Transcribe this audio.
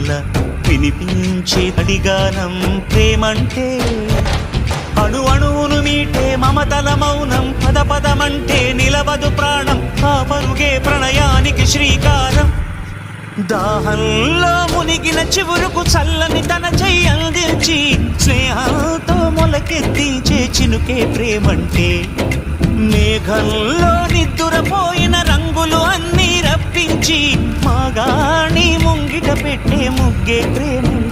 కళ్ళ వినిపించే అడిగానం ప్రేమంటే. అణు అణువును మీటే మమతల మౌనం, పద పదమంటే నిలవదు ప్రాణం, ఆ పరుగే ప్రణయానికి శ్రీకారం. దాహంలో మునిగిన చివురుకు చల్లని తన చెయ్యి అందించి, స్నేహంతో మొలకెత్తించే చినుకే ప్రేమంటే. మేఘంలో నిద్దురపోయిన రంగులు అన్నీ రప్పించి, మాగాణి ముంగిట పెట్టే ముగ్గే ప్రేమ.